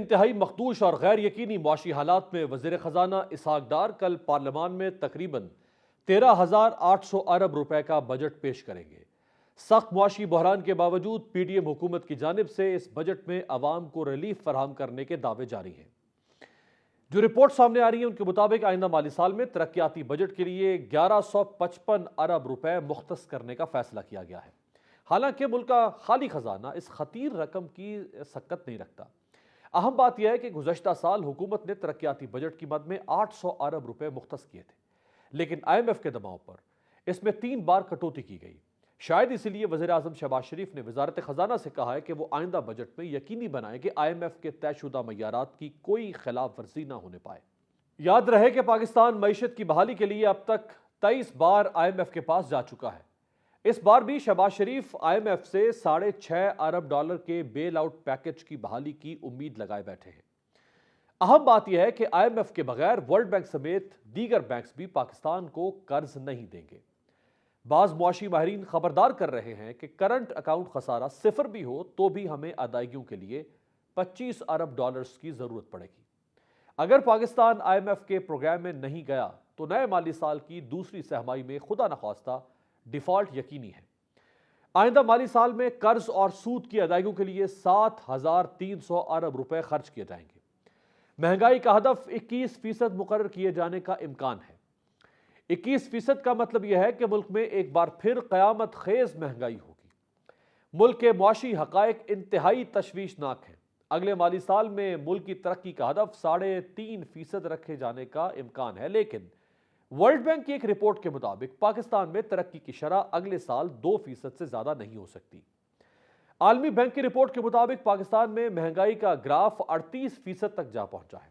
انتہائی مخدوش اور غیر یقینی معاشی حالات میں وزیر خزانہ اسحاق ڈار کل پارلیمان میں تقریباً 13,800 ارب روپے کا بجٹ پیش کریں گے۔ سخت معاشی بحران کے باوجود پی ڈی ایم حکومت کی جانب سے اس بجٹ میں عوام کو ریلیف فراہم کرنے کے دعوے جاری ہیں۔ جو رپورٹ سامنے آ رہی ہیں ان کے مطابق آئندہ مالی سال میں ترقیاتی بجٹ کے لیے 1155 ارب روپے مختص کرنے کا فیصلہ کیا گیا ہے۔ حالانکہ ملک کا خالی خزانہ اس خطیر رقم کی سکت نہیں رکھتا۔ اہم بات یہ ہے کہ گزشتہ سال حکومت نے ترقیاتی بجٹ کی مد میں 800 ارب روپے مختص کیے تھے، لیکن آئی ایم ایف کے دباؤ پر اس میں 3 بار کٹوتی کی گئی۔ شاید اسی لیے وزیر اعظم شہباز شریف نے وزارت خزانہ سے کہا ہے کہ وہ آئندہ بجٹ میں یقینی بنائے کہ آئی ایم ایف کے طے شدہ معیارات کی کوئی خلاف ورزی نہ ہونے پائے۔ یاد رہے کہ پاکستان معیشت کی بحالی کے لیے اب تک 23 بار آئی ایم ایف کے پاس جا چکا ہے۔ اس بار بھی شہباز شریف آئی ایم ایف سے 6.5 ارب ڈالر کے بیل آؤٹ پیکج کی بحالی کی امید لگائے بیٹھے ہیں۔ اہم بات یہ ہے کہ آئی ایم ایف کے بغیر ورلڈ بینک سمیت دیگر بینکس بھی پاکستان کو قرض نہیں دیں گے۔ بعض معاشی ماہرین خبردار کر رہے ہیں کہ کرنٹ اکاؤنٹ خسارہ 0 بھی ہو تو بھی ہمیں ادائیگیوں کے لیے 25 ارب ڈالرز کی ضرورت پڑے گی۔ اگر پاکستان آئی ایم ایف کے پروگرام میں نہیں گیا تو نئے مالی سال کی دوسری سہ-ماہی میں خدا نخواستہ ڈیفالٹ یقینی ہے۔ آئندہ مالی سال میں قرض اور سود کی ادائیگیوں کے لیے 7,300 ارب روپے خرچ کیے جائیں گے۔ مہنگائی کا ہدف 21% مقرر کیے جانے کا امکان ہے۔ 21% کا مطلب یہ ہے کہ ملک میں ایک بار پھر قیامت خیز مہنگائی ہوگی۔ ملک کے معاشی حقائق انتہائی تشویشناک ہیں۔ اگلے مالی سال میں ملک کی ترقی کا ہدف 3.5% رکھے جانے کا امکان ہے، لیکن ورلڈ بینک کی ایک رپورٹ کے مطابق پاکستان میں ترقی کی شرح اگلے سال 2% سے زیادہ نہیں ہو سکتی۔ عالمی بینک کی رپورٹ کے مطابق پاکستان میں مہنگائی کا گراف 38% تک جا پہنچا ہے،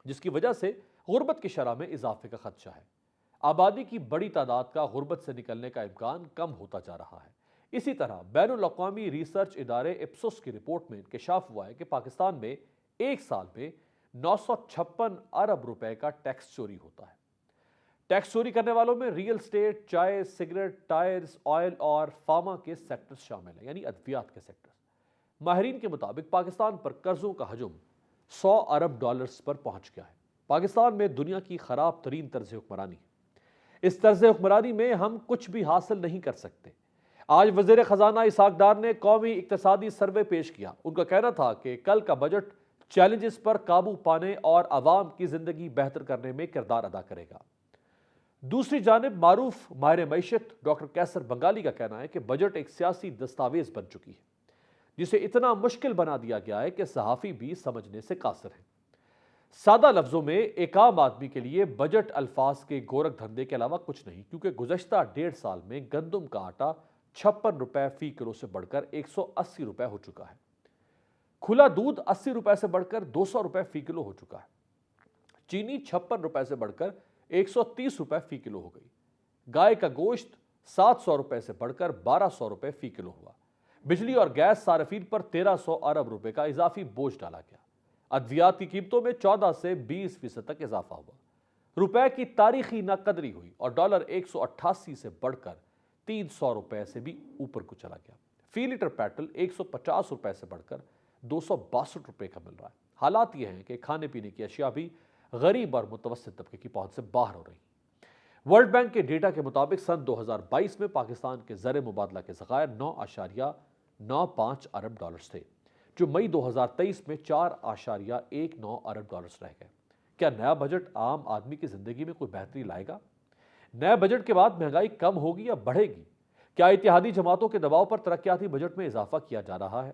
جس کی وجہ سے غربت کی شرح میں اضافے کا خدشہ ہے۔ آبادی کی بڑی تعداد کا غربت سے نکلنے کا امکان کم ہوتا جا رہا ہے۔ اسی طرح بین الاقوامی ریسرچ ادارے اپسوس کی رپورٹ میں انکشاف ہوا ہے کہ پاکستان میں ایک سال میں 956 ارب روپے کا ٹیکس چوری ہوتا ہے۔ ٹیکس چوری کرنے والوں میں ریل اسٹیٹ، چائے، سگریٹ، ٹائرز، آئل اور فارما کے سیکٹرز شامل ہیں، یعنی ادویات کے سیکٹرز۔ ماہرین کے مطابق پاکستان پر قرضوں کا حجم 100 ارب ڈالرز پر پہنچ گیا ہے۔ پاکستان میں دنیا کی خراب ترین طرز حکمرانی ہے۔ اس طرز حکمرانی میں ہم کچھ بھی حاصل نہیں کر سکتے۔ آج وزیر خزانہ اسحاق ڈار نے قومی اقتصادی سروے پیش کیا۔ ان کا کہنا تھا کہ کل کا بجٹ چیلنجز پر قابو پانے اور عوام کی زندگی بہتر کرنے میں کردار ادا کرے گا۔ دوسری جانب معروف ماہر معیشت ڈاکٹر کیسر بنگالی کا کہنا ہے کہ بجٹ ایک سیاسی دستاویز بن چکی ہے، جسے اتنا مشکل بنا دیا گیا ہے کہ صحافی بھی سمجھنے سے قاصر ہیں۔ سادہ لفظوں میں ایک عام آدمی کے لیے بجٹ الفاظ کے گورکھ دھندے کے علاوہ کچھ نہیں، کیونکہ گزشتہ 1.5 سال میں گندم کا آٹا 56 روپے فی کلو سے بڑھ کر 180 روپے ہو چکا ہے۔ کھلا دودھ 80 روپے سے بڑھ کر 200 روپے فی کلو ہو چکا ہے۔ چینی 56 روپے سے بڑھ کر 130 روپے فی کلو ہو گئی۔ گائے کا گوشت 700 روپے سے بڑھ کر 1200 روپے فی کلو ہوا۔ بجلی اور گیس صارفین پر 1300 ارب روپے کا اضافی بوجھ ڈالا گیا۔ ادویات کی قیمتوں میں 14 سے 20% تک اضافہ ہوا۔ روپے کی تاریخی ناقدری ہوئی اور ڈالر 188 سے بڑھ کر 300 روپے سے بھی اوپر کو چلا گیا۔ فی لیٹر پیٹرول 150 روپے سے بڑھ کر 262 روپے کا مل رہا ہے۔ حالات یہ ہیں کہ کھانے پینے کی اشیاء بھی غریب اور متوسط طبقے کی پہنچ سے باہر ہو رہی ہیں۔ ورلڈ بینک کے ڈیٹا کے مطابق سن 2022 میں پاکستان کے زر مبادلہ کے ذخائر 9.95 ارب ڈالرز تھے، جو مئی 2023 میں 4.19 ارب ڈالرز رہ گئے۔ کیا نیا بجٹ عام آدمی کی زندگی میں کوئی بہتری لائے گا؟ نئے بجٹ کے بعد مہنگائی کم ہوگی یا بڑھے گی؟ کیا اتحادی جماعتوں کے دباؤ پر ترقیاتی بجٹ میں اضافہ کیا جا رہا ہے؟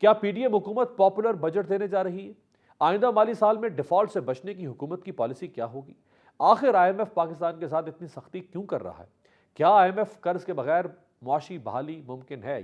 کیا پی ڈی ایم حکومت پاپولر بجٹ دینے جا رہی ہے؟ آئندہ مالی سال میں ڈیفالٹ سے بچنے کی حکومت کی پالیسی کیا ہوگی؟ آخر آئی ایم ایف پاکستان کے ساتھ اتنی سختی کیوں کر رہا ہے؟ کیا آئی ایم ایف قرض کے بغیر معاشی بحالی ممکن ہے؟